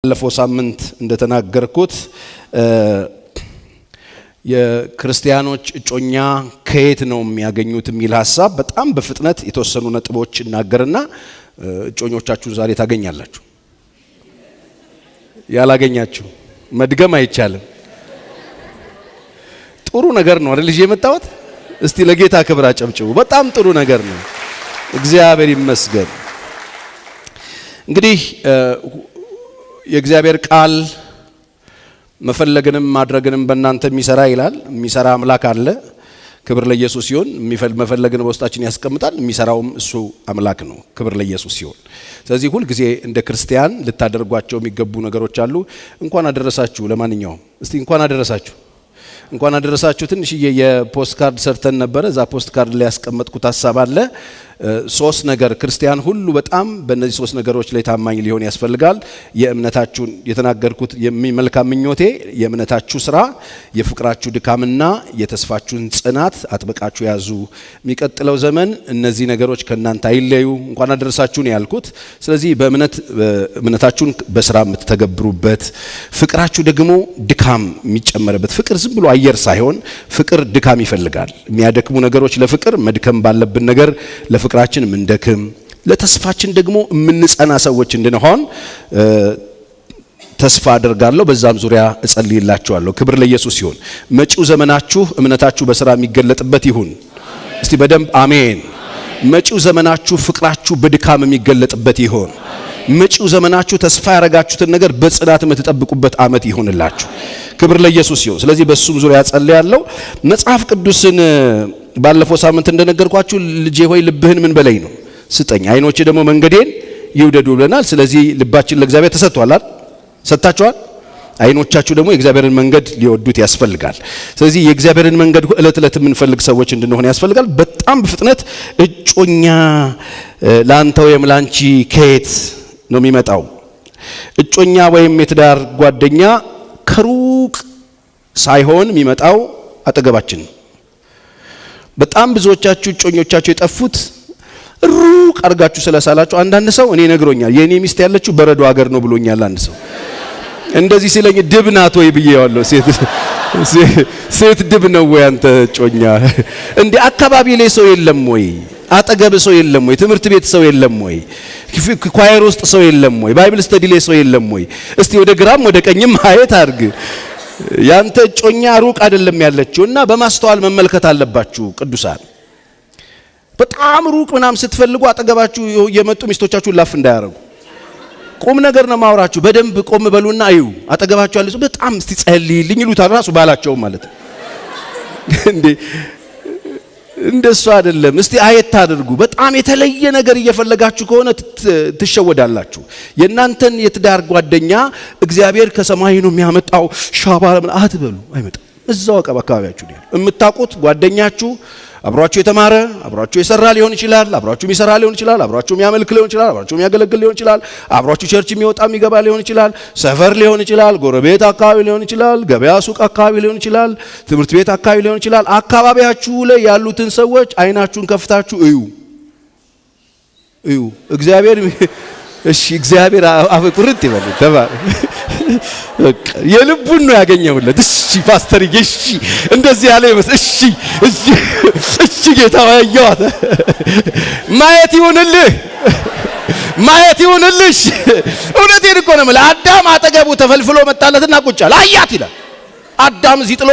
ባለፈው ሳምንት እንደተናገርኩት የክርስቲያኖች እጮኛ ከየት ነው የሚያገኙት የሚል ሐሳብ በጣም በፍጥነት የተወሰኑ ነጥቦች እናገርና እጮኞቻችሁን ዛሬ ታገኛላችሁ። ያላገኛችሁ መድገም አይቻልም። ጥሩ ነገር ነው አይደል? የመጣሁት እስቲ ለጌታ ክብር አጨብጭቡ። በጣም ጥሩ ነገር ነው። እግዚአብሔር ይመስገን። እንግዲህ የእግዚአብሔር ቃል መፈለግንም ማድረግንም በእናንተ የሚሰራ ይላል። የሚሰራ አምላክ አለ። ክብር ለኢየሱስ ይሁን። መፈለግን በውስጣችን ያስቀምጣል። የሚሰራውም እሱ አምላክ ነው። ክብር ለኢየሱስ ይሁን። ስለዚህ ሁሉ ጊዜ እንደ ክርስቲያን ልታደርጓቸው የሚገቡ ነገሮች አሉ። እንኳን አደረሳችሁ። ለማንኛውም እስቲ እንኳን አደረሳችሁ። እንኳን አደረሳችሁ። ትንሽዬ የፖስት ካርድ ሰርተን ነበር። እዛ ፖስት ካርድ ላይ ያስቀመጥኩት ሐሳብ አለ። ሶስት ነገር ክርስቲያን ሁሉ በጣም በእነዚህ ሶስት ነገሮች ላይ ታማኝ ሊሆን ያስፈልጋል። የእምነታችሁን የተናገርኩት መልካም ምኞቴ የእምነታችሁ ስራ፣ የፍቅራችሁ ድካምና የተስፋችሁን ጽናት አጥብቃችሁ ያዙ። የሚቀጥለው ዘመን እነዚህ ነገሮች ከናንተ አይለዩ። እንኳን አደረሳችሁ ነው ያልኩት። ስለዚህ እምነታችሁን በስራ የምትተገብሩበት፣ ፍቅራችሁ ደግሞ ድካም የሚጨመርበት። ፍቅር ዝም ብሎ አየር ሳይሆን ፍቅር ድካም ይፈልጋል። የሚያደክሙ ነገሮች ለፍቅር መድከም ባለብን ነገር ለፍቅራችን ምንደክም፣ ለተስፋችን ደግሞ የምንጸና ሰዎች እንድንሆን ተስፋ አደርጋለሁ። በዛም ዙሪያ እጸልይላችኋለሁ። ክብር ለኢየሱስ ይሁን። መጪው ዘመናችሁ እምነታችሁ በስራ የሚገለጥበት ይሁን። እስቲ በደንብ አሜን። መጪው ዘመናችሁ ፍቅራችሁ በድካም የሚገለጥበት ይሁን። መጪው ዘመናችሁ ተስፋ ያረጋችሁትን ነገር በጽናት የምትጠብቁበት አመት ይሁንላችሁ። ክብር ለኢየሱስ ይሁን። ስለዚህ በሱም ዙሪያ ጸልያለሁ። መጽሐፍ ቅዱስን ባለፈው ሳምንት እንደነገርኳችሁ ልጄ ሆይ ልብህን ምን በለኝ ነው ስጠኝ፣ አይኖቼ ደግሞ መንገዴን ይውደዱ ብለናል። ስለዚህ ልባችን ለእግዚአብሔር ተሰጥቷል አይደል? ሰጣችኋል። አይኖቻችሁ ደግሞ የእግዚአብሔርን መንገድ ሊወዱት ያስፈልጋል። ስለዚህ የእግዚአብሔርን መንገድ እለት እለት የምንፈልግ ሰዎች እንድንሆን ያስፈልጋል። በጣም በፍጥነት እጮኛ ላንተ ወይም ላንቺ ከየት ነው የሚመጣው? እጮኛ ወይም የትዳር ጓደኛ ከሩቅ ሳይሆን የሚመጣው አጠገባችን። በጣም ብዙዎቻችሁ እጮኞቻችሁ የጠፉት ሩቅ አርጋችሁ ስለሳላችሁ። አንዳንድ ሰው እኔ ነግሮኛል፣ የኔ ሚስት ያለችው በረዶ ሀገር ነው ብሎኛል። አንድ ሰው እንደዚህ ሲለኝ ድብ ናት ወይ ብዬዋለሁ። ሴት ድብ ነው ወይ አንተ እጮኛ? እንዴ አካባቢ ላይ ሰው የለም ወይ? አጠገብ ሰው የለም ወይ? ትምህርት ቤት ሰው የለም ወይ? ኳየር ውስጥ ሰው የለም ወይ? ባይብል ስተዲ ላይ ሰው የለም ወይ? እስቲ ወደ ግራም ወደ ቀኝም ማየት አድርግ። ያንተ እጮኛ ሩቅ አይደለም ያለችውና በማስተዋል መመልከት አለባችሁ ቅዱሳን። በጣም ሩቅ ምናምን ስትፈልጉ አጠገባችሁ የመጡ ሚስቶቻችሁን ላፍ እንዳያረጉ። ቁም ነገር ነው ማውራችሁ። በደንብ ቆም በሉና እዩ። አጠገባችሁ ያለ ሰው በጣም እስቲ ጸልይልኝ ይሉታል ራሱ ባላቸው ማለት ነው። እንዴ እንደሱ አይደለም። እስቲ አየት አድርጉ። በጣም የተለየ ነገር እየፈለጋችሁ ከሆነ ትሸወዳላችሁ። የእናንተን የትዳር ጓደኛ እግዚአብሔር ከሰማይ ነው የሚያመጣው ሻባራ አትበሉ። አይመጣም። እዛው አካባቢያችሁ ነው የምታውቁት ጓደኛችሁ። አብሯችሁ የተማረ አብሯችሁ የሰራ ሊሆን ይችላል። አብሯችሁ የሚሰራ ሊሆን ይችላል። አብሯችሁ የሚያመልክ ሊሆን ይችላል። አብሯችሁ የሚያገለግል ሊሆን ይችላል። አብሯችሁ ቸርች የሚወጣ የሚገባ ሊሆን ይችላል። ሰፈር ሊሆን ይችላል። ጎረቤት አካባቢ ሊሆን ይችላል። ገበያ ሱቅ አካባቢ ሊሆን ይችላል። ትምህርት ቤት አካባቢ ሊሆን ይችላል። አካባቢያችሁ ላይ ያሉትን ሰዎች አይናችሁን ከፍታችሁ እዩ እዩ። እግዚአብሔር እሺ፣ እግዚአብሔር አፍቁርት ይበል ተባለ። የልቡን ነው ያገኘውለት። እሺ ፓስተር፣ እሺ እንደዚህ ያለ ይመስል እሺ ጌታ ያያዋት ማየት ይሁንልህ፣ ማየት ይሁንልሽ። እውነቴን እኮ ነው የምልህ። አዳም አጠገቡ ተፈልፍሎ መጣለትና ቁጭ አለ። አያት ይላል። አዳም እዚህ ጥሎ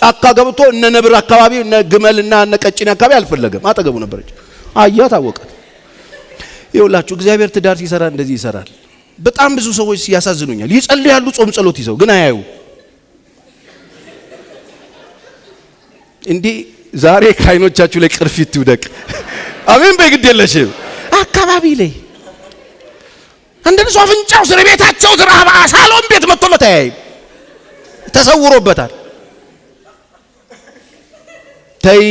ጫካ ገብቶ እነ ነብር አካባቢ እነ ግመልና እነ ቀጭኔ አካባቢ አልፈለገም። አጠገቡ ነበረች። አያት፣ አወቃት። ይኸውላችሁ እግዚአብሔር ትዳር ሲሰራ እንደዚህ ይሰራል። በጣም ብዙ ሰዎች ያሳዝኑኛል። ይጸልያሉ ጾም ጸሎት ይዘው ግን አያዩ። እንዴ ዛሬ ከዓይኖቻችሁ ላይ ቅርፊት ይውደቅ። አሜን። በግድ የለሽም አካባቢ ላይ እንደነሱ አፍንጫው ስለ ቤታቸው ዝራባ ሳሎን ቤት መጥቶለት አያይም። ተሰውሮበታል። ተይ።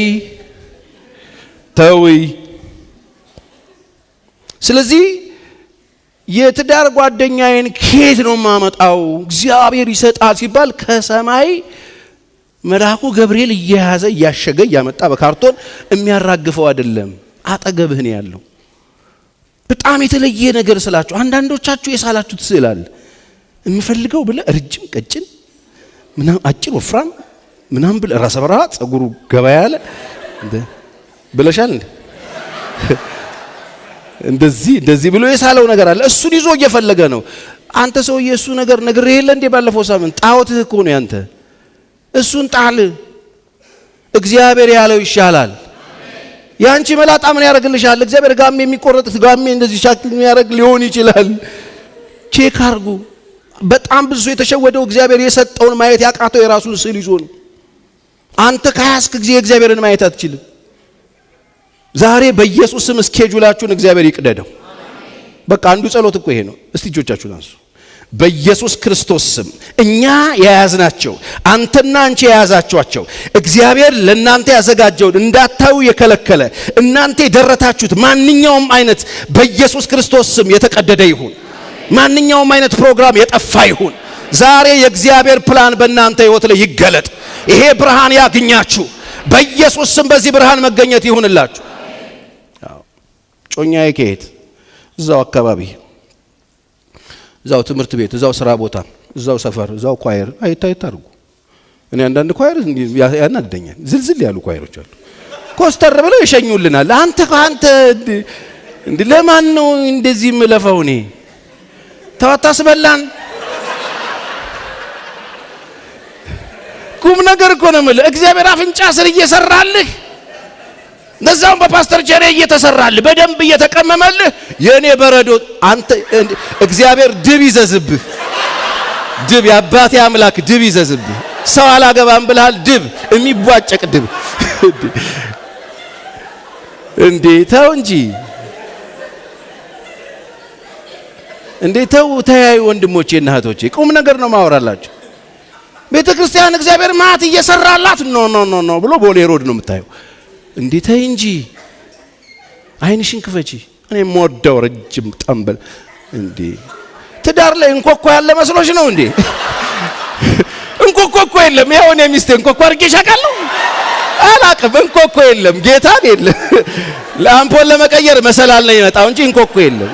ስለዚህ የትዳር ጓደኛዬን ከየት ነው ማመጣው? እግዚአብሔር ይሰጣል ሲባል ከሰማይ መልአኩ ገብርኤል እየያዘ እያሸገ እያመጣ በካርቶን የሚያራግፈው አይደለም። አጠገብህ ነው ያለው። በጣም የተለየ ነገር ስላችሁ አንዳንዶቻችሁ የሳላችሁት ስዕል አለ። የሚፈልገው ብለ ረጅም ቀጭን ምናም አጭር ወፍራም ምናም ብለ ራሰ በራ ጸጉሩ ገባ ያለ ብለሻል እንደዚህ ብሎ የሳለው ነገር አለ። እሱን ይዞ እየፈለገ ነው። አንተ ሰው ኢየሱስ ነገር ይሄለ እንደ ባለፈው ሳምንት ጣዖትህ እኮ ነው ያንተ። እሱን ጣል። እግዚአብሔር ያለው ይሻላል። ያንቺ መላጣ ምን ያረግልሻል? እግዚአብሔር ጋሜ የሚቆረጥ ጋሜ እንደዚህ ሻክል የሚያረግ ሊሆን ይችላል። ቼክ አርጉ። በጣም ብዙ የተሸወደው እግዚአብሔር የሰጠውን ማየት ያቃተው የራሱን ስዕል ይዞ ነው። አንተ ከያስክ ጊዜ እግዚአብሔርን ማየት አትችልም። ዛሬ በኢየሱስ ስም ስኬጁላችሁን እግዚአብሔር ይቅደደው። በቃ አንዱ ጸሎት እኮ ይሄ ነው። እስቲ እጆቻችሁን አንሱ። በኢየሱስ ክርስቶስ ስም እኛ የያዝናቸው አንተና አንቺ የያዛችኋቸው እግዚአብሔር ለእናንተ ያዘጋጀውን እንዳታዩ የከለከለ እናንተ የደረታችሁት ማንኛውም አይነት በኢየሱስ ክርስቶስ ስም የተቀደደ ይሁን። ማንኛውም አይነት ፕሮግራም የጠፋ ይሁን። ዛሬ የእግዚአብሔር ፕላን በእናንተ ህይወት ላይ ይገለጥ። ይሄ ብርሃን ያግኛችሁ በኢየሱስ ስም። በዚህ ብርሃን መገኘት ይሁንላችሁ። ጮኛዬ ከየት? እዛው አካባቢ፣ እዛው ትምህርት ቤት፣ እዛው ስራ ቦታ፣ እዛው ሰፈር፣ እዛው ኳየር አይታርጉ። እኔ አንዳንድ ኳየር ያናደኛል። ዝልዝል ያሉ ኳየሮች አሉ። ኮስተር ብለው ይሸኙልናል። አንተ እንዴ ለማን ነው እንደዚህ ምለፈው? እኔ ተዋታስበላን ቁም ነገር እኮ ነው ማለት። እግዚአብሔር አፍንጫ ስር እየሰራልህ ለዛው በፓስተር ጀሬ እየተሰራልህ በደንብ እየተቀመመልህ የኔ በረዶ አንተ እግዚአብሔር ድብ ይዘዝብህ። ድብ ያባቴ አምላክ ድብ ይዘዝብህ። ሰው አላገባም ብለሃል። ድብ የሚቧጨቅ ድብ እንዴ ተው እንጂ እንዴ ተው። ተያዩ ወንድሞቼና እህቶቼ ቁም ነገር ነው ማወራላችሁ። ቤተክርስቲያን እግዚአብሔር ማት እየሰራላት ኖ ብሎ ቦሌ ሮድ ነው የምታየው። እንዴ ተይ እንጂ አይንሽን ክፈቺ። እኔ ሞደው ረጅም ጠምበል እንዴ ትዳር ላይ እንኮኮ ያለ መስሎሽ ነው እንዴ? እንኮኮ የለም። ይሄው እኔ ሚስቴ እንኮኮ አርጌሽ አቃለሁ አላቅም። እንኮኮ የለም። ጌታን የለም። ለአምፖል ለመቀየር መሰላል ነው የመጣው እንጂ እንኮኮ የለም።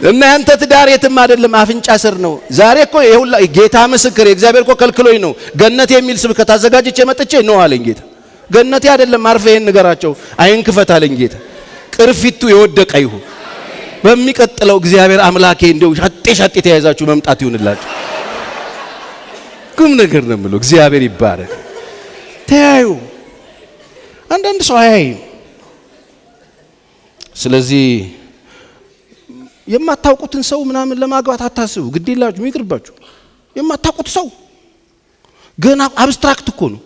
እና ያንተ ትዳር የትም አይደለም፣ አፍንጫ ስር ነው። ዛሬ እኮ ይሁላ ጌታ ምስክር እግዚአብሔር እኮ ከልክሎኝ ነው ገነት የሚል ስብከት አዘጋጅቼ መጥቼ ነው አለኝ ጌታ። ገነቴ አይደለም አርፈ ይሄን ንገራቸው አይንክፈት አለኝ ጌታ። ቅርፊቱ የወደቀ ይሁን። በሚቀጥለው እግዚአብሔር አምላኬ እንደው ሻጤ ተያይዛችሁ መምጣት ይሁንላችሁ። ቁም ነገር ነው የምለው። እግዚአብሔር ይባረክ። ተያዩ። አንዳንድ ሰው አያይም። ስለዚህ የማታውቁትን ሰው ምናምን ለማግባት አታስቡ። ግዴላችሁ ይቅርባችሁ። የማታውቁት ሰው ገና አብስትራክት እኮ ነው።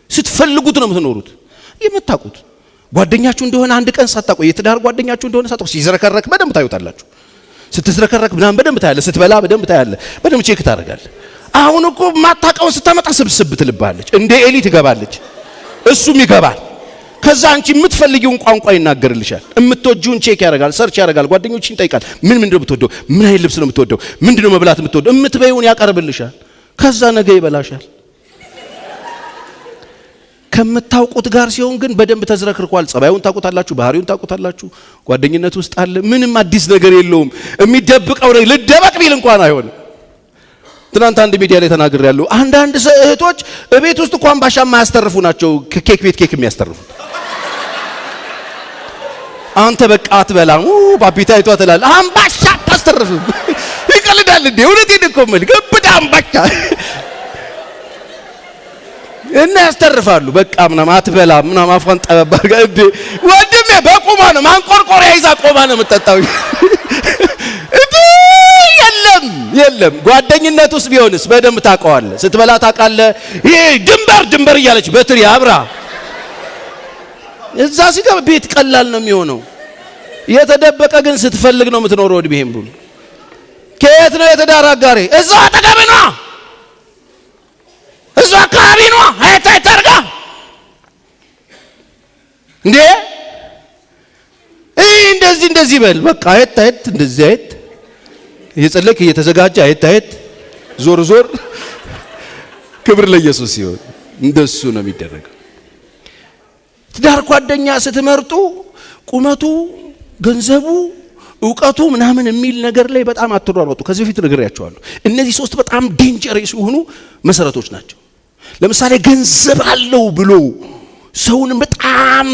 ስትፈልጉት ነው የምትኖሩት። የምታውቁት ጓደኛችሁ እንደሆነ አንድ ቀን ሳታውቁ የትዳር ጓደኛችሁ እንደሆነ ሳታውቁ ሲዝረከረክ በደንብ ታዩታላችሁ። ስትዝረከረክ ምናምን በደንብ ታያለ። ስትበላ በደንብ ታያለ። በደንብ ቼክ ታደርጋለ። አሁን እኮ ማታውቀውን ስታመጣ ስብስብ ትልባለች። እንደ ኤሊ ትገባለች፣ እሱም ይገባል። ከዛ አንቺ የምትፈልጊውን ቋንቋ ይናገርልሻል። የምትወጂውን ቼክ ያደርጋል፣ ሰርች ያደርጋል፣ ጓደኞችን ይጠይቃል። ምንድነው የምትወደው? ምን አይነት ልብስ ነው የምትወደው? ምንድነው መብላት የምትወደው? የምትበይውን ያቀርብልሻል። ከዛ ነገ ይበላሻል። ከምታውቁት ጋር ሲሆን ግን በደንብ ተዝረክርኳል። ጸባዩን ታውቁታላችሁ፣ ባህሪውን ታውቁታላችሁ። ጓደኝነት ውስጥ አለ። ምንም አዲስ ነገር የለውም። የሚደብቀው ነው ልደበቅ ቢል እንኳን አይሆንም። ትናንት አንድ ሚዲያ ላይ ተናግሬያለሁ። አንዳንድ እህቶች እቤት ውስጥ እንኳን ባሻ ማያስተርፉ ናቸው። ኬክ ቤት ኬክ የሚያስተርፉት አንተ በቃ አትበላም ባቢታይቷ ትላለህ። አምባሻ አታስተርፍም። ይቀልዳል እንዴ? እውነቴን እኮ የምልህ ግብዳ አምባሻ እና ያስተርፋሉ። በቃ ምናምን አትበላም ምናምን አፏን ጠበባ እንዴ ወንድሜ በቁማ ነው ማንቆርቆሪያ ይዛ ቆማ ነው የምትጠጣው። የለም ጓደኝነት ውስጥ ቢሆንስ በደንብ ታውቀዋለህ። ስትበላ ታውቃለህ። ይሄ ድንበር እያለች በትሪ አብራ እዛ ሲገባ ቤት ቀላል ነው የሚሆነው። የተደበቀ ግን ስትፈልግ ነው የምትኖረው። እድሜህም ሁሉ ከየት ነው የትዳር አጋሪ? እዛው አጠገብ ነው፣ እዛው አካባቢ ነው። አይታይ ታርጋ እንዴ እንደዚህ በል በቃ አይት እንደዚህ አይት እየጸለክ እየተዘጋጀ አይት ዞር ክብር ለኢየሱስ ይሁን። እንደሱ ነው የሚደረገው። ትዳር ጓደኛ ስትመርጡ ቁመቱ፣ ገንዘቡ፣ ዕውቀቱ ምናምን የሚል ነገር ላይ በጣም አትሯሯጡ። ከዚህ በፊት ነግሬያቸዋለሁ። እነዚህ ሶስት በጣም ዴንጀረስ የሆኑ መሰረቶች ናቸው። ለምሳሌ ገንዘብ አለው ብሎ ሰውን በጣም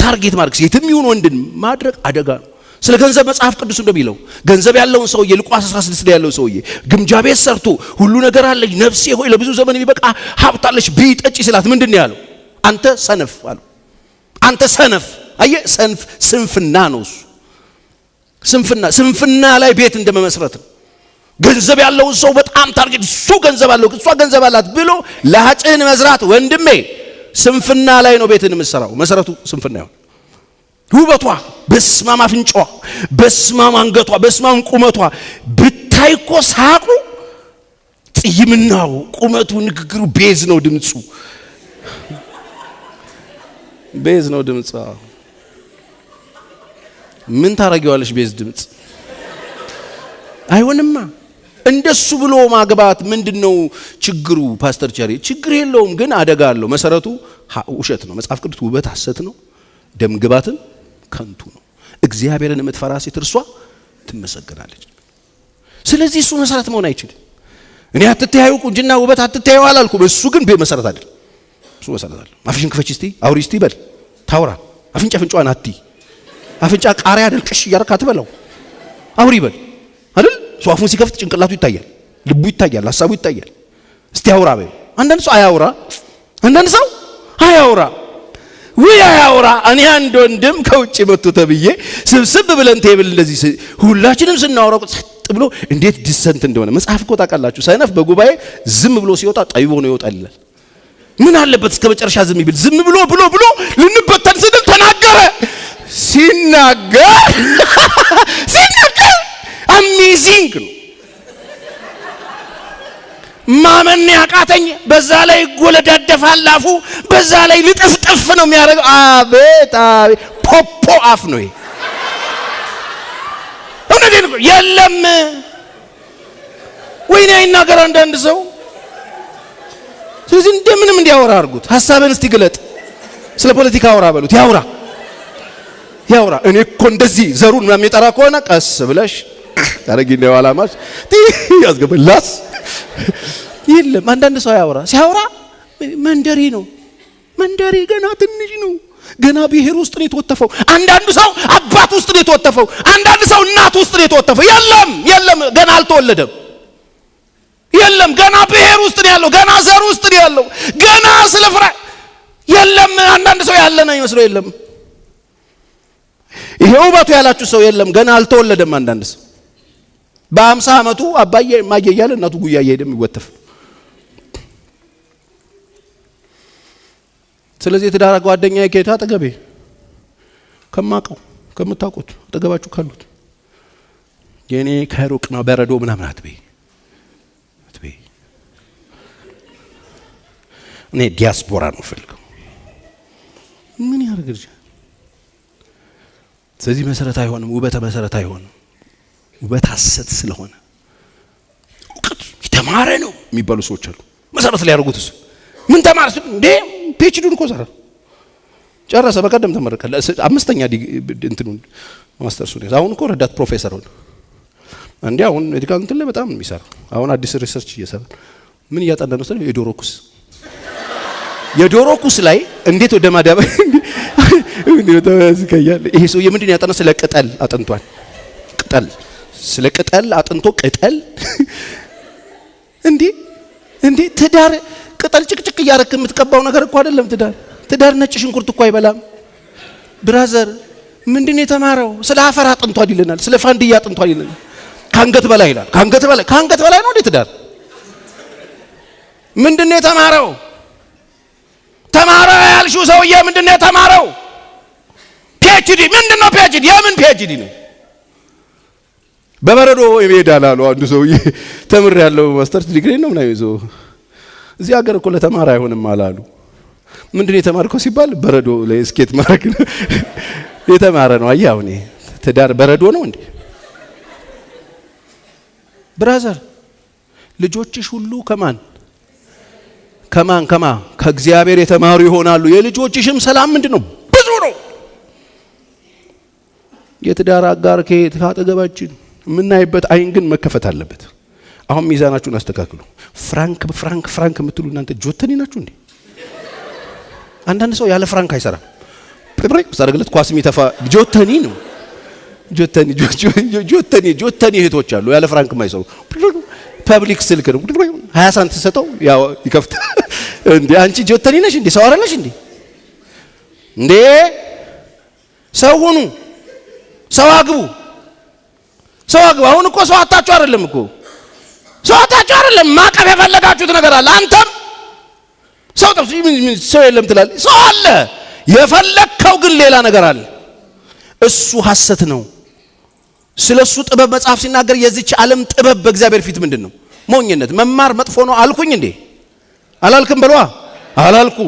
ታርጌት ማድረግ የትም ይሁን ወንድን ማድረግ አደጋ ነው። ስለ ገንዘብ መጽሐፍ ቅዱስ እንደሚለው ገንዘብ ያለውን ሰውዬ ሉቃስ 16 ላይ ያለው ሰውዬ ግምጃ ቤት ሰርቶ ሁሉ ነገር አለኝ ነፍሴ ሆይ ለብዙ ዘመን የሚበቃ ሀብት አለሽ ብይ ጠጪ ስላት ምንድን ነው ያለው? አንተ ሰነፍ አለው። አንተ ሰነፍ። አየህ፣ ሰንፍ ስንፍና ነው እሱ። ስንፍና ላይ ቤት እንደመመስረት ነው። ገንዘብ ያለውን ሰው በጣም ታርጌት እሱ ገንዘብ አለው እሷ ገንዘብ አላት ብሎ ለሐጭን መዝራት ወንድሜ ስንፍና ላይ ነው ቤትን የምትሰራው። መሰረቱ ስንፍና ይሆን። ውበቷ በስማም አፍንጫዋ፣ በስማም አንገቷ፣ በስማም ቁመቷ ብታይ እኮ ሳቁ፣ ጥይምናው፣ ቁመቱ፣ ንግግሩ ቤዝ ነው ድምጹ። ቤዝ ነው ድምጿ። ምን ታረጊዋለሽ? ቤዝ ድምጽ አይሆንማ። እንደሱ ብሎ ማግባት ምንድነው ችግሩ? ፓስተር ቸሪ ችግር የለውም ግን አደጋ አለው። መሰረቱ ውሸት ነው። መጽሐፍ ቅዱስ ውበት ሐሰት ነው፣ ደም ግባትን ከንቱ ነው። እግዚአብሔርን የምትፈራ ሴት እርሷ ትመሰገናለች። ስለዚህ እሱ መሰረት መሆን አይችልም። እኔ አትተያዩ ቁንጅና ውበት አትተያዩ አላልኩም። እሱ ግን መሰረት አይደለም። እሱ መሰረት አይደለም። አፍሽን ክፈች እስቲ አውሪ እስቲ በል ታውራ። አፍንጫዋን አትይ። አፍንጫ ቃሪያ አደልቅሽ እያረካ አትበላው። አውሪ በል አይደል? ሰው አፉን ሲከፍት ጭንቅላቱ ይታያል፣ ልቡ ይታያል፣ ሐሳቡ ይታያል። እስቲ አውራ በል። አንዳንድ ሰው አያውራ፣ አንዳንድ ሰው አያውራ። ወይ አያውራ። እኔ አንድ ወንድም ከውጭ መጥቶ ተብዬ ስብስብ ብለን ቴብል እንደዚህ ሁላችንም ስናወራው ጸጥ ብሎ እንዴት ዲሰንት እንደሆነ መጽሐፍ እኮ ታውቃላችሁ። ሰነፍ በጉባኤ ዝም ብሎ ሲወጣ ጠይቦ ነው ይወጣል። ምን አለበት እስከ መጨረሻ ዝም ይብል? ዝም ብሎ ልንበተን ስንል ተናገረ። ሲናገር አሜዚንግ ነው። ማመን ያቃተኝ። በዛ ላይ ጎለዳደፋል አፉ፣ በዛ ላይ ልጥፍጥፍ ነው የሚያደርገው። አቤት አቤት ፖፖ አፍ ነው ይሄ። እውነቴን ነው። የለም ወይኔ አይናገር አንዳንድ ሰው። ስለዚህ እንደምንም እንዲያወራ አድርጉት። ሐሳብን እስቲ ግለጥ። ስለ ፖለቲካ አውራ በሉት። ያውራ። እኔ እኮ እንደዚህ ዘሩን ምናምን የሚጠራ ከሆነ ቀስ ብለሽ ታረጊና ዋላማሽ ያስገበላስ የለም። አንዳንድ ሰው ያወራ ሲያወራ መንደሪ ነው። መንደሪ ገና ትንሽ ነው። ገና ብሔር ውስጥ ነው የተወተፈው። አንዳንዱ ሰው አባት ውስጥ ነው የተወተፈው። አንዳንድ ሰው እናት ውስጥ ነው የተወተፈው። የለም ገና አልተወለደም። የለም ገና ብሔር ውስጥ ነው ያለው። ገና ዘር ውስጥ ነው ያለው። ገና ስለፍራ የለም። አንዳንድ ሰው ያለ ነው ይመስለው። የለም ይሄ ውበቱ ያላችሁ ሰው የለም ገና አልተወለደም። አንዳንድ ሰው በ50 ዓመቱ አባዬ ማየ እያለ እናቱ ጉያ እየሄደም ይወተፍ። ስለዚህ የትዳር ጓደኛዬ ከየት አጠገቤ ከማቀው ከምታውቁት አጠገባችሁ ካሉት የኔ ከሩቅ ነው በረዶ ምናምን አትበይ። እኔ ዲያስፖራ ነው ፈልገው ምን ያርግልሽ? ስለዚህ መሰረት አይሆንም። ውበት መሰረት አይሆንም። ውበት ሐሰት ስለሆነ እውቀት የተማረ ነው የሚባሉ ሰዎች አሉ። መሰረት ላይ ያደርጉት እሱ ምን ተማረ እንዴ? ፒኤችዲውን እኮ ጨረሰ። በቀደም ተመረቀ። 5ኛ እንትኑን ማስተርሱን አሁን እኮ ረዳት ፕሮፌሰር ሆነ። እንዴ አሁን ሜዲካል እንትን ላይ በጣም የሚሰራ አሁን አዲስ ሪሰርች እየሰራ ምን እያጠና ነው? የዶሮ ኩስ ላይ እንዴት ወደ ማዳበ እንዴ ተወዝከያለ። ይሄ ሰው የምንድን ያጠና? ስለ ቅጠል አጥንቷል። ስለ ቅጠል አጥንቶ ቅጠል እንዴ ትዳር ቅጠል ጭቅጭቅ እያረክ የምትቀባው ነገር እኮ አይደለም። ትዳር ነጭ ሽንኩርት እኮ አይበላም። ብራዘር ምንድን የተማረው? ስለ አፈር አጥንቷል ይለናል። ስለ ፋንድያ አጥንቷል ይለናል። ካንገት በላይ ይላል። ካንገት በላይ ነው እንዴ ትዳር? ምንድን የተማረው? ተማረ ያልሽው ሰውዬ ምንድን የተማረው? ፒኤችዲ። ምንድነው ፒኤችዲ? የምን ፒኤችዲ ነው? በበረዶ ይሄዳል አሉ አንዱ ሰውዬ። ተምር ያለው ማስተርስ ዲግሪ ነው ምናምን ይዞ እዚህ ሀገር እኮ ለተማረ አይሆንም አላሉ። ምንድነው የተማርከው ሲባል በረዶ ላይ ስኬት ማድረግ ነው የተማረ ነው። አያው እኔ ትዳር በረዶ ነው እንዴ? ብራዘር ልጆችሽ ሁሉ ከማን ከእግዚአብሔር የተማሩ ይሆናሉ። የልጆችሽም ሰላም ምንድነው? ብዙ ነው። የትዳር አጋር ከየት ካጠገባችን የምናይበት አይን ግን መከፈት አለበት። አሁን ሚዛናችሁን አስተካክሉ። ፍራንክ የምትሉ እናንተ ጆተኒ ናችሁ እንዴ? አንዳንድ ሰው ያለ ፍራንክ አይሰራም። ሳረግለት ኳስ የሚተፋ ጆተኒ ነው። ጆተኒ እህቶች አሉ ያለ ፍራንክ የማይሰሩ። ፐብሊክ ስልክ ነው 20 ሳንት ሰጠው ያው ይከፍታ እንዴ? አንቺ ጆተኒ ነሽ እንዴ? ሰው አይደለሽ እንዴ? እንዴ ሰው ሁኑ፣ ሰው አግቡ። አሁን እኮ ሰው አጣችሁ አይደለም እኮ ማቀፍ የፈለጋችሁት ነገር አለ። አንተም ሰው ሰው የለም ትላለህ። ሰው አለ፣ የፈለከው ግን ሌላ ነገር አለ። እሱ ሐሰት ነው። ስለሱ ጥበብ መጽሐፍ ሲናገር የዚች ዓለም ጥበብ በእግዚአብሔር ፊት ምንድነው? ሞኝነት። መማር መጥፎ ነው አልኩኝ እንዴ? አላልኩም በሏ። አላልኩ።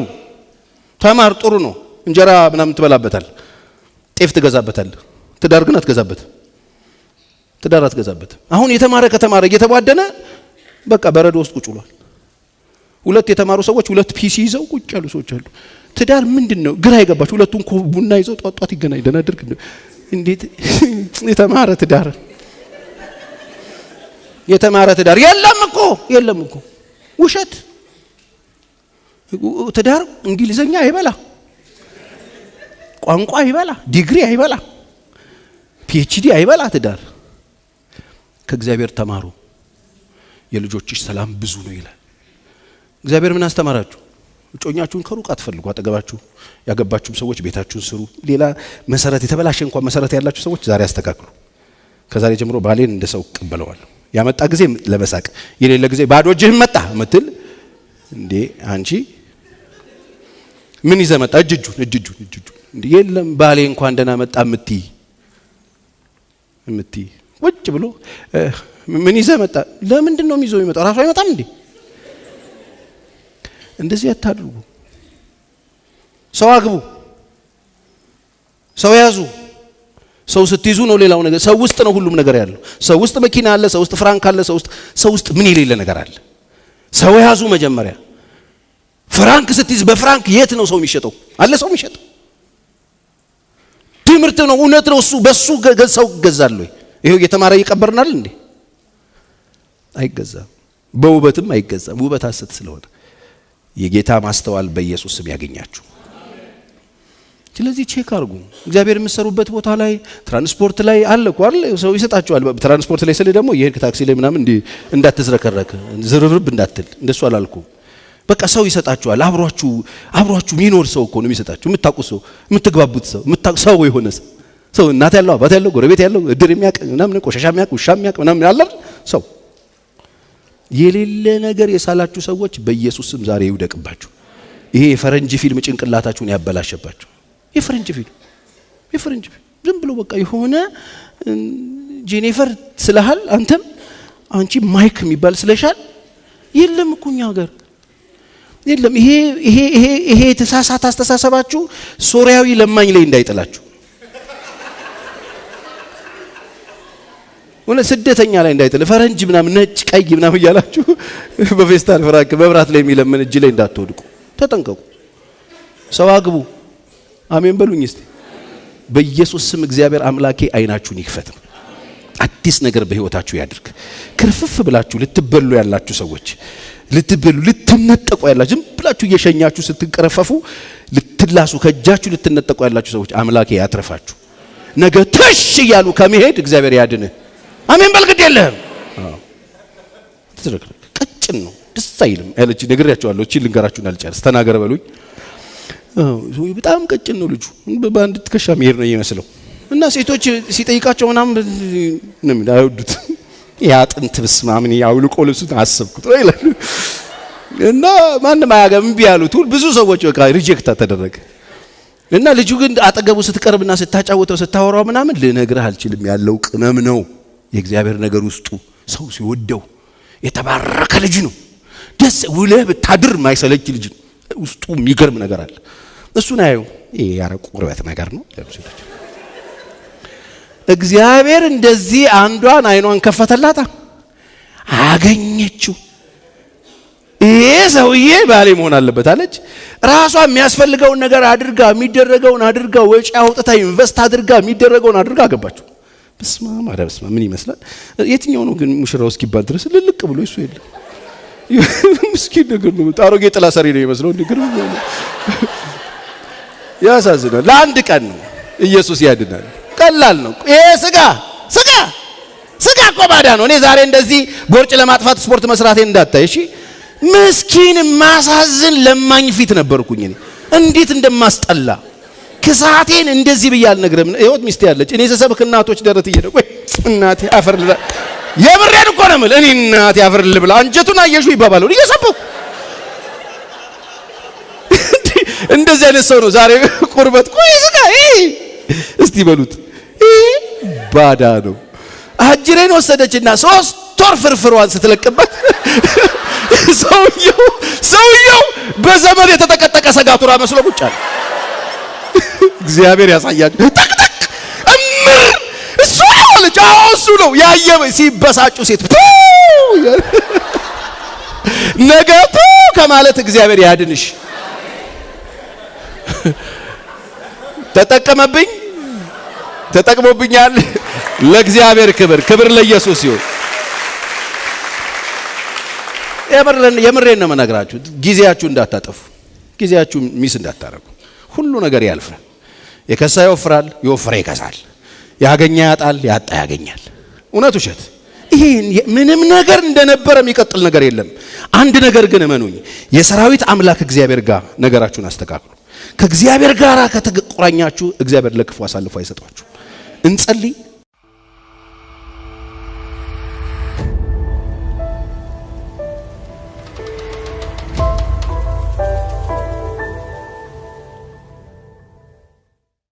ተማር፣ ጥሩ ነው። እንጀራ ምናምን ትበላበታል፣ ጤፍ ትገዛበታል። ትዳር ግን አትገዛበት። አሁን የተማረ ከተማረ እየተባደነ በቃ በረዶ ውስጥ ቁጭ ብሏል። ሁለት የተማሩ ሰዎች ሁለት ፒሲ ይዘው ቁጭ ያሉ ሰዎች አሉ። ትዳር ምንድነው ግራ ይገባችሁ? ሁለቱን ቡና ይዘው ጧጧት ይገናኝ ደናድርግ እንዴት የተማረ ትዳር የለም እኮ ውሸት። ትዳር እንግሊዘኛ አይበላ፣ ቋንቋ አይበላ፣ ዲግሪ አይበላ፣ ፒኤችዲ አይበላ። ትዳር ከእግዚአብሔር ተማሩ፣ የልጆችሽ ሰላም ብዙ ነው ይላል እግዚአብሔር። ምን አስተማራችሁ? እጮኛችሁን ከሩቅ አትፈልጉ፣ አጠገባችሁ ያገባችሁም ሰዎች ቤታችሁን ስሩ። ሌላ መሰረት የተበላሸ እንኳን መሰረት ያላችሁ ሰዎች ዛሬ አስተካክሉ። ከዛሬ ጀምሮ ባሌን እንደ ሰው እቀበለዋለሁ። ያመጣ ጊዜ ለመሳቅ፣ የሌለ ጊዜ ባዶ እጅህን መጣ ምትል እንዴ? አንቺ ምን ይዘህ መጣ? እጅጁን እንዴ? የለም ባሌ እንኳን ደህና መጣ እምትይ ቁጭ ብሎ ምን ይዘህ መጣ? ለምንድን ነው የሚይዘው የሚመጣው? ራሱ አይመጣም እንዴ? እንደዚህ አታድርጉ። ሰው አግቡ፣ ሰው ያዙ። ሰው ስትይዙ ነው ሌላው ነገር። ሰው ውስጥ ነው ሁሉም ነገር ያለው። ሰው ውስጥ መኪና አለ፣ ሰው ውስጥ ፍራንክ አለ፣ ሰው ውስጥ ምን የሌለ ነገር አለ። ሰው ያዙ መጀመሪያ። ፍራንክ ስትይዝ በፍራንክ የት ነው ሰው የሚሸጠው? አለ ሰው የሚሸጠው? ትምህርት ነው፣ እውነት ነው። እሱ በሱ ሰው ገዛል ወይ? ይሄው እየተማረ ይቀበርናል እንዴ? አይገዛም። በውበትም አይገዛም። ውበት ሐሰት ስለሆነ የጌታ ማስተዋል በኢየሱስ ስም ያገኛችሁ። ስለዚህ ቼክ አድርጉ። እግዚአብሔር የምትሰሩበት ቦታ ላይ ትራንስፖርት ላይ አለ እኮ አይደል? ሰው ይሰጣችኋል። ትራንስፖርት ላይ ስለ ደግሞ የሄድክ ታክሲ ላይ ምናምን እንዳትዝረከረክ ዝርርብ እንዳትል፣ እንደሱ አላልኩም። በቃ ሰው ይሰጣችኋል። አብሯችሁ የሚኖር ሰው እኮ ነው የሚሰጣችሁ። የምታውቁት ሰው፣ የምትግባቡት ሰው የሆነ ሰው እናት ያለው አባት ያለው ጎረቤት ያለው እድር የሚያውቅ ምናምን ቆሻሻ የሚያውቅ ውሻ የሚያውቅ ምናምን አለ ሰው። የሌለ ነገር የሳላችሁ ሰዎች በኢየሱስ ስም ዛሬ ይውደቅባችሁ። ይሄ የፈረንጅ ፊልም ጭንቅላታችሁን ያበላሸባችሁ። የፈረንጅ ፊልም ዝም ብሎ በቃ የሆነ ጄኒፈር ስለሃል አንተም አንቺ ማይክ የሚባል ስለሻል የለም እኮ እኛ ሀገር የለም። ይሄ የተሳሳተ አስተሳሰባችሁ ሶሪያዊ ለማኝ ላይ እንዳይጥላችሁ፣ ወለ ስደተኛ ላይ እንዳይጥል፣ ፈረንጅ ምናምን ነጭ ቀይ ምናምን እያላችሁ በፌስታል ፍራንክ መብራት ላይ የሚለምን እጅ ላይ እንዳትወድቁ ተጠንቀቁ። ሰው አግቡ። አሜን በሉኝ እስቲ። በኢየሱስ ስም እግዚአብሔር አምላኬ አይናችሁን ይክፈት። አዲስ ነገር በህይወታችሁ ያድርግ። ክርፍፍ ብላችሁ ልትበሉ ያላችሁ ሰዎች፣ ልትነጠቁ ያላችሁ፣ ዝም ብላችሁ እየሸኛችሁ ስትንቀረፈፉ ልትላሱ ከእጃችሁ ልትነጠቁ ያላችሁ ሰዎች አምላኬ ያትረፋችሁ። ነገ ተሽ ይያሉ ከመሄድ እግዚአብሔር ያድነ። አሜን በል። ግድ የለህም። ትዝረክ ቀጭን ነው ደስ አይልም ያለች ነግሬያችኋለሁ። እቺ ልንገራችሁና ልጨርስ። ተናገረ በሉኝ። በጣም ቀጭን ነው ልጁ። በአንድ ትከሻ መሄድ ነው የሚመስለው። እና ሴቶች ሲጠይቃቸው ምናምን ነው የሚያወዱት። ያ ጥንት በስማምን ያውልቆ ልብሱን አሰብኩት ነው ይላል። እና ማንም አያገም ቢያሉት ብዙ ሰዎች በቃ ሪጀክት ተደረገ። እና ልጁ ግን አጠገቡ ስትቀርብና ስታጫውተው ስታወራው ምናምን ልነግርህ አልችልም ያለው ቅመም ነው። የእግዚአብሔር ነገር ውስጡ ሰው ሲወደው የተባረከ ልጅ ነው። ደስ ውለህ ብታድር ማይሰለች ልጅ ነው። ውስጡ የሚገርም ነገር አለ። እሱን አየው። ይሄ ያረቁ ቁርበት ነገር ነው። እግዚአብሔር እንደዚህ አንዷን አይኗን ከፈተላታ አገኘችው። ይሄ ሰውዬ ባሌ መሆን አለበት አለች። ራሷ የሚያስፈልገውን ነገር አድርጋ የሚደረገውን አድርጋ ወጪ አውጥታ ኢንቨስት አድርጋ የሚደረገውን አድርጋ አገባችሁ። በስማም አዳብስማ ምን ይመስላል? የትኛው ነው ግን ሙሽራው እስኪባል ድረስ ልልቅ ብሎ እሱ የለም። ምስኪን ነገር ነው። አሮጌ ጥላ ሰሪ ነው የሚመስለው። እንግዲህ ያሳዝናል። ለአንድ ቀን ነው ኢየሱስ ያድናል። ቀላል ነው። ይሄ ስጋ እኮ ባዳ ነው። እኔ ዛሬ እንደዚህ ቦርጭ ለማጥፋት ስፖርት መስራቴን እንዳታይ እሺ። ምስኪን ማሳዝን ለማኝ ፊት ነበርኩኝ እኔ እንዴት እንደማስጠላ ክሳቴን እንደዚህ ብያል ነግረም ህይወት ሚስት ያለች እኔ ሰሰብክ እናቶች ደረት እየደቁ እናቴ አፈር ልላ የብሬን እኮ ነው ማለት እኔ እናቴ አፈር ልብላ አንጀቱን አየሹ ይባባሉ እየሰበኩ እንደዚህ አይነት ሰው ነው ዛሬ ቁርበት ቆይ ስጋ እስቲ በሉት ባዳ ነው። አጅሬን ወሰደችና 3 ወር ፍርፍሯን ስትለቅበት ሰውየው በዘመን የተጠቀጠቀ ሰጋቱራ መስሎ ቁጭ አለ። እግዚአብሔር ያሳያችሁ። ጠቅጠቅ እምር እሱ አለች። እሱ ነው ያየ ሲበሳጩ ሴት ነገቱ ከማለት እግዚአብሔር ያድንሽ። ተጠቀመብኝ ተጠቅሞብኛል። ለእግዚአብሔር ክብር ለኢየሱስ ይሁን። የምሬን ነው መነግራችሁ። ጊዜያችሁ እንዳታጠፉ፣ ጊዜያችሁ ሚስ እንዳታረጉ። ሁሉ ነገር ያልፋል። የከሳ ይወፍራል፣ የወፈረ ይከሳል። ያገኛ ያጣል፣ ያጣ ያገኛል። እውነት ውሸት? ይሄ ምንም ነገር እንደነበረ የሚቀጥል ነገር የለም። አንድ ነገር ግን እመኑኝ፣ የሰራዊት አምላክ እግዚአብሔር ጋር ነገራችሁን አስተካክሉ። ከእግዚአብሔር ጋር ከተቆራኛችሁ እግዚአብሔር ለክፉ አሳልፎ አይሰጣችሁ። እንጸልይ።